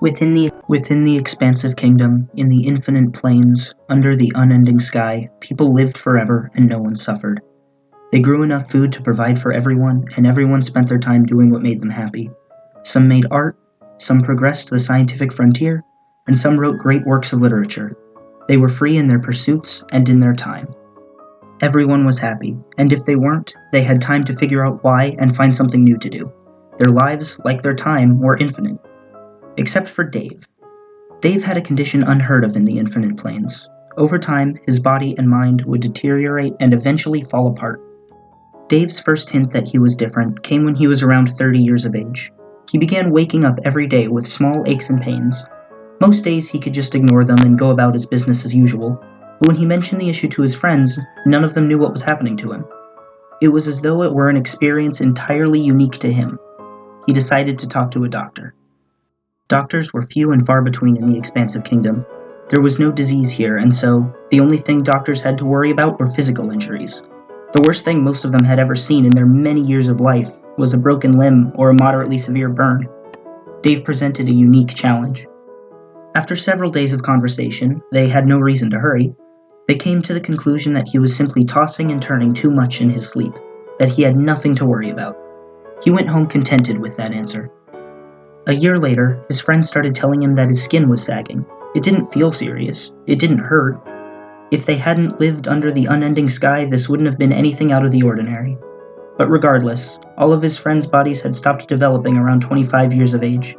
Within the expansive kingdom, in the infinite plains, under the unending sky, people lived forever and no one suffered. They grew enough food to provide for everyone, and everyone spent their time doing what made them happy. Some made art, some progressed the scientific frontier, and some wrote great works of literature. They were free in their pursuits and in their time. Everyone was happy, and if they weren't, they had time to figure out why and find something new to do. Their lives, like their time, were infinite. Except for Dave. Dave had a condition unheard of in the infinite plains. Over time, his body and mind would deteriorate and eventually fall apart. Dave's first hint that he was different came when he was around 30 years of age. He began waking up every day with small aches and pains. Most days he could just ignore them and go about his business as usual, but when he mentioned the issue to his friends, none of them knew what was happening to him. It was as though it were an experience entirely unique to him. He decided to talk to a doctor. Doctors were few and far between in the expansive kingdom. There was no disease here, and so the only thing doctors had to worry about were physical injuries. The worst thing most of them had ever seen in their many years of life was a broken limb or a moderately severe burn. Dave presented a unique challenge. After several days of conversation, they had no reason to hurry. They came to the conclusion that he was simply tossing and turning too much in his sleep, that he had nothing to worry about. He went home contented with that answer. A year later, his friends started telling him that his skin was sagging. It didn't feel serious. It didn't hurt. If they hadn't lived under the unending sky, this wouldn't have been anything out of the ordinary. But regardless, all of his friends' bodies had stopped developing around 25 years of age.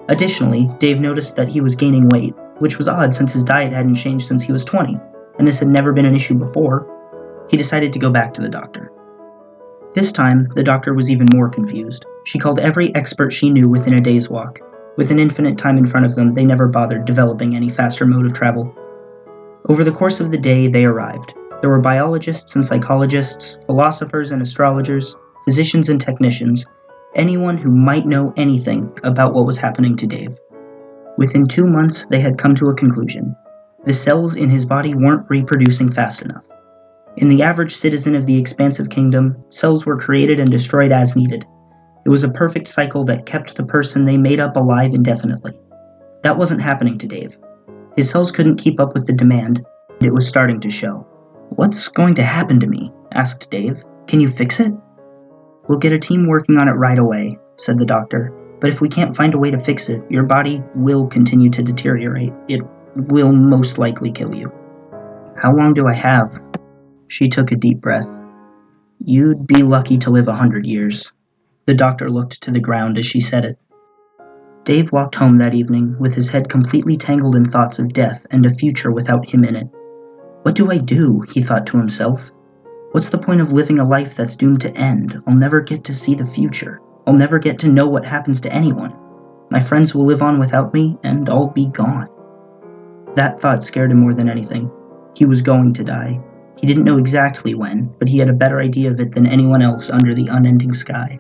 Additionally, Dave noticed that he was gaining weight, which was odd since his diet hadn't changed since he was 20, and this had never been an issue before. He decided to go back to the doctor. This time, the doctor was even more confused. She called every expert she knew within a day's walk. With an infinite time in front of them, they never bothered developing any faster mode of travel. Over the course of the day, they arrived. There were biologists and psychologists, philosophers and astrologers, physicians and technicians, anyone who might know anything about what was happening to Dave. Within 2 months, they had come to a conclusion. The cells in his body weren't reproducing fast enough. In the average citizen of the expansive kingdom, cells were created and destroyed as needed. It was a perfect cycle that kept the person they made up alive indefinitely. That wasn't happening to Dave. His cells couldn't keep up with the demand, and it was starting to show. "What's going to happen to me?" asked Dave. "Can you fix it?" "We'll get a team working on it right away," said the doctor. "But if we can't find a way to fix it, your body will continue to deteriorate. It will most likely kill you." "How long do I have?" She took a deep breath. "You'd be lucky to live 100 years. The doctor looked to the ground as she said it. Dave walked home that evening with his head completely tangled in thoughts of death and a future without him in it. "What do I do?" he thought to himself. "What's the point of living a life that's doomed to end? I'll never get to see the future. I'll never get to know what happens to anyone. My friends will live on without me, and I'll be gone." That thought scared him more than anything. He was going to die. He didn't know exactly when, but he had a better idea of it than anyone else under the unending sky.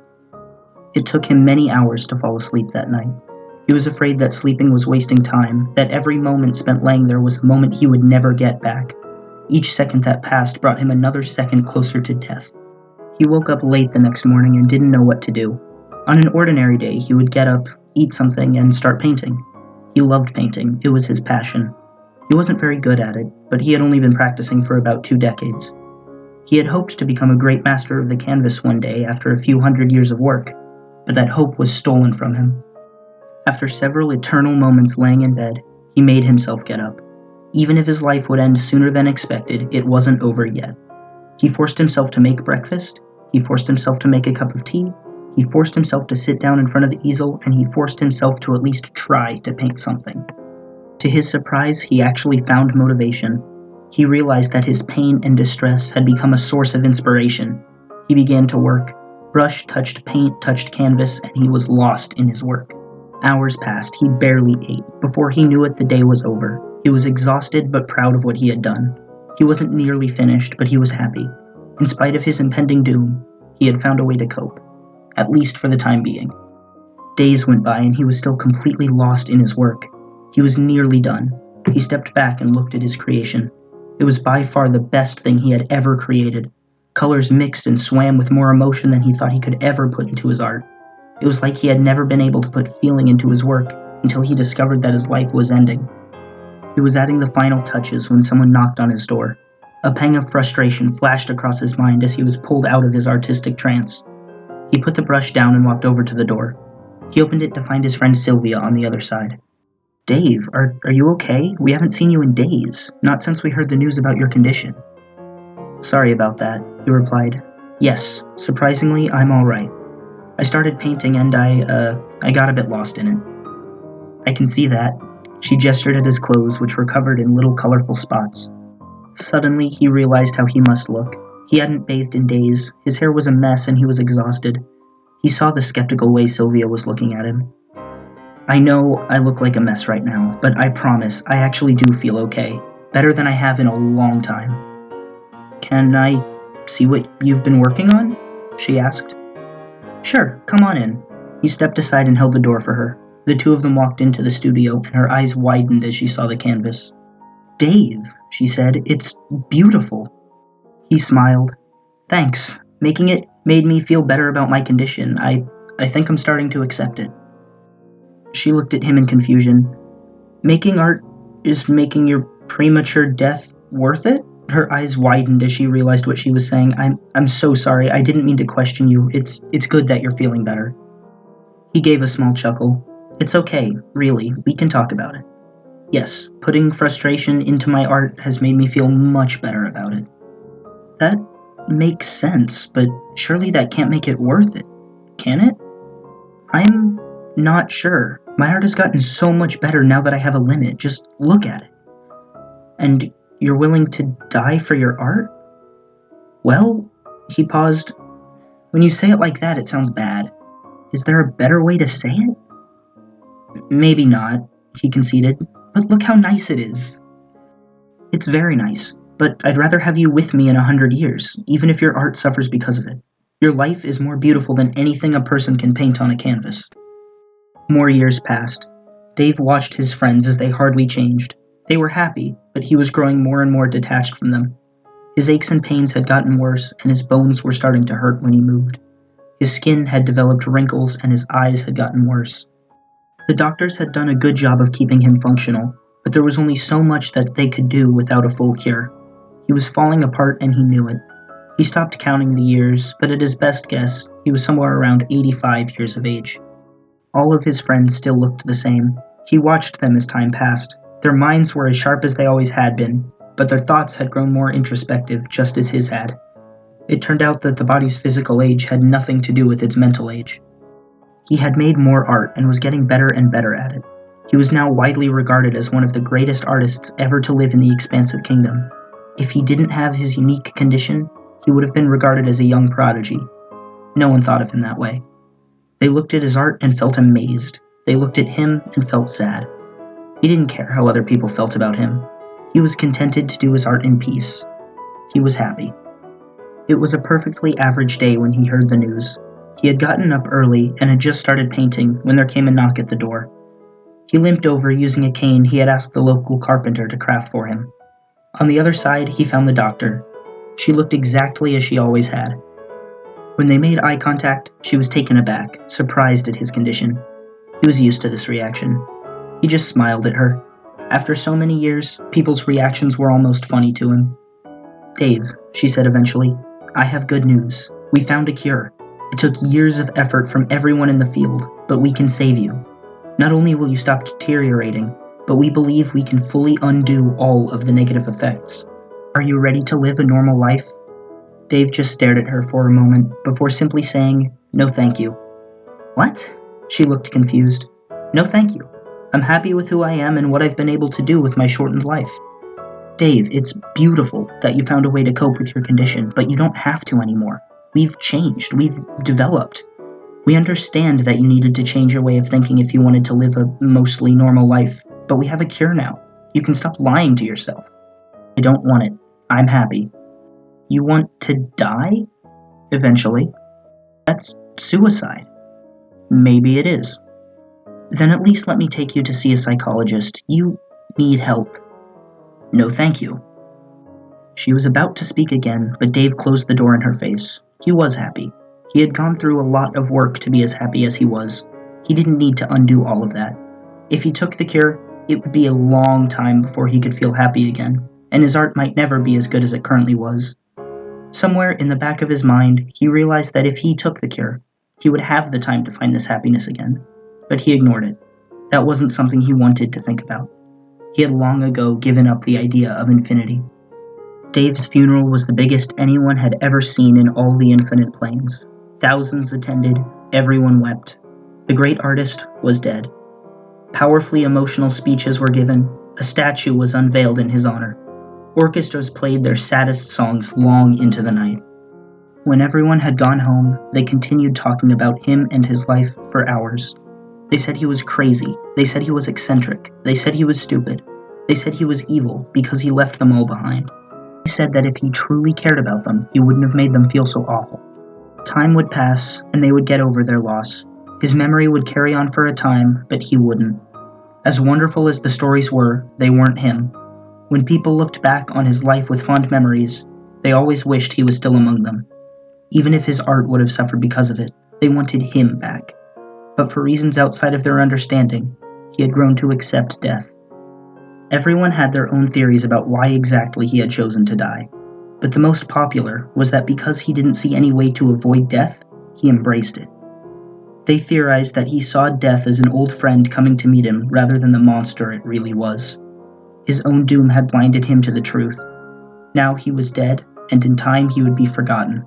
It took him many hours to fall asleep that night. He was afraid that sleeping was wasting time, that every moment spent laying there was a moment he would never get back. Each second that passed brought him another second closer to death. He woke up late the next morning and didn't know what to do. On an ordinary day, he would get up, eat something, and start painting. He loved painting. It was his passion. He wasn't very good at it, but he had only been practicing for about 2 decades. He had hoped to become a great master of the canvas one day after a few hundred years of work, but that hope was stolen from him. After several eternal moments laying in bed, he made himself get up. Even if his life would end sooner than expected, it wasn't over yet. He forced himself to make breakfast, he forced himself to make a cup of tea, he forced himself to sit down in front of the easel, and he forced himself to at least try to paint something. To his surprise, he actually found motivation. He realized that his pain and distress had become a source of inspiration. He began to work. Brush touched paint, touched canvas, and he was lost in his work. Hours passed, he barely ate. Before he knew it, the day was over. He was exhausted but proud of what he had done. He wasn't nearly finished, but he was happy. In spite of his impending doom, he had found a way to cope, at least for the time being. Days went by and he was still completely lost in his work. He was nearly done. He stepped back and looked at his creation. It was by far the best thing he had ever created. Colors mixed and swam with more emotion than he thought he could ever put into his art. It was like he had never been able to put feeling into his work, until he discovered that his life was ending. He was adding the final touches when someone knocked on his door. A pang of frustration flashed across his mind as he was pulled out of his artistic trance. He put the brush down and walked over to the door. He opened it to find his friend Sylvia on the other side. "Dave, are you okay? We haven't seen you in days, not since we heard the news about your condition." "Sorry about that," he replied. "Yes, surprisingly, I'm all right. I started painting and I got a bit lost in it." "I can see that." She gestured at his clothes, which were covered in little colorful spots. Suddenly, he realized how he must look. He hadn't bathed in days, his hair was a mess, and he was exhausted. He saw the skeptical way Sylvia was looking at him. "I know I look like a mess right now, but I promise I actually do feel okay. Better than I have in a long time." "Can I see what you've been working on?" she asked. "Sure, come on in." He stepped aside and held the door for her. The two of them walked into the studio, and her eyes widened as she saw the canvas. "Dave," she said, "it's beautiful." He smiled. "Thanks. Making it made me feel better about my condition. I think I'm starting to accept it." She looked at him in confusion. "Making art is making your premature death worth it?" Her eyes widened as she realized what she was saying. I'm so sorry. I didn't mean to question you. It's good that you're feeling better." He gave a small chuckle. "It's okay, really. We can talk about it. Yes, putting frustration into my art has made me feel much better about it." "That makes sense, but surely that can't make it worth it, can it?" "I'm not sure. My art has gotten so much better now that I have a limit. Just look at it." "And you're willing to die for your art?" "Well," he paused. "When you say it like that, it sounds bad. Is there a better way to say it?" "Maybe not," he conceded. "But look how nice it is." "It's very nice, but I'd rather have you with me in 100 years, even if your art suffers because of it. Your life is more beautiful than anything a person can paint on a canvas." More years passed. Dave watched his friends as they hardly changed. They were happy, but he was growing more and more detached from them. His aches and pains had gotten worse, and his bones were starting to hurt when he moved. His skin had developed wrinkles, and his eyes had gotten worse. The doctors had done a good job of keeping him functional, but there was only so much that they could do without a full cure. He was falling apart, and he knew it. He stopped counting the years, but at his best guess, he was somewhere around 85 years of age. All of his friends still looked the same. He watched them as time passed. Their minds were as sharp as they always had been, but their thoughts had grown more introspective, just as his had. It turned out that the body's physical age had nothing to do with its mental age. He had made more art and was getting better and better at it. He was now widely regarded as one of the greatest artists ever to live in the expansive kingdom. If he didn't have his unique condition, he would have been regarded as a young prodigy. No one thought of him that way. They looked at his art and felt amazed. They looked at him and felt sad. He didn't care how other people felt about him. He was contented to do his art in peace. He was happy. It was a perfectly average day when he heard the news. He had gotten up early and had just started painting when there came a knock at the door. He limped over using a cane he had asked the local carpenter to craft for him. On the other side, he found the doctor. She looked exactly as she always had. When they made eye contact, she was taken aback, surprised at his condition. He was used to this reaction. He just smiled at her. After so many years, people's reactions were almost funny to him. "Dave," she said eventually, "I have good news. We found a cure. It took years of effort from everyone in the field, but we can save you. Not only will you stop deteriorating, but we believe we can fully undo all of the negative effects. Are you ready to live a normal life?" Dave just stared at her for a moment before simply saying, "No thank you." "What?" She looked confused. "No thank you. I'm happy with who I am and what I've been able to do with my shortened life." "Dave, it's beautiful that you found a way to cope with your condition, but you don't have to anymore. We've changed. We've developed. We understand that you needed to change your way of thinking if you wanted to live a mostly normal life, but we have a cure now. You can stop lying to yourself." "I don't want it. I'm happy." "You want to die?" "Eventually." "That's suicide." "Maybe it is." "Then at least let me take you to see a psychologist. You need help." "No thank you." She was about to speak again, but Dave closed the door in her face. He was happy. He had gone through a lot of work to be as happy as he was. He didn't need to undo all of that. If he took the cure, it would be a long time before he could feel happy again, and his art might never be as good as it currently was. Somewhere in the back of his mind, he realized that if he took the cure, he would have the time to find this happiness again. But he ignored it. That wasn't something he wanted to think about. He had long ago given up the idea of infinity. Dave's funeral was the biggest anyone had ever seen in all the infinite planes. Thousands attended, everyone wept. The great artist was dead. Powerfully emotional speeches were given, a statue was unveiled in his honor. Orchestras played their saddest songs long into the night. When everyone had gone home, they continued talking about him and his life for hours. They said he was crazy, they said he was eccentric, they said he was stupid, they said he was evil because he left them all behind. He said that if he truly cared about them, he wouldn't have made them feel so awful. Time would pass, and they would get over their loss. His memory would carry on for a time, but he wouldn't. As wonderful as the stories were, they weren't him. When people looked back on his life with fond memories, they always wished he was still among them. Even if his art would have suffered because of it, they wanted him back. But for reasons outside of their understanding, he had grown to accept death. Everyone had their own theories about why exactly he had chosen to die, but the most popular was that because he didn't see any way to avoid death, he embraced it. They theorized that he saw death as an old friend coming to meet him rather than the monster it really was. His own doom had blinded him to the truth. Now he was dead, and in time he would be forgotten.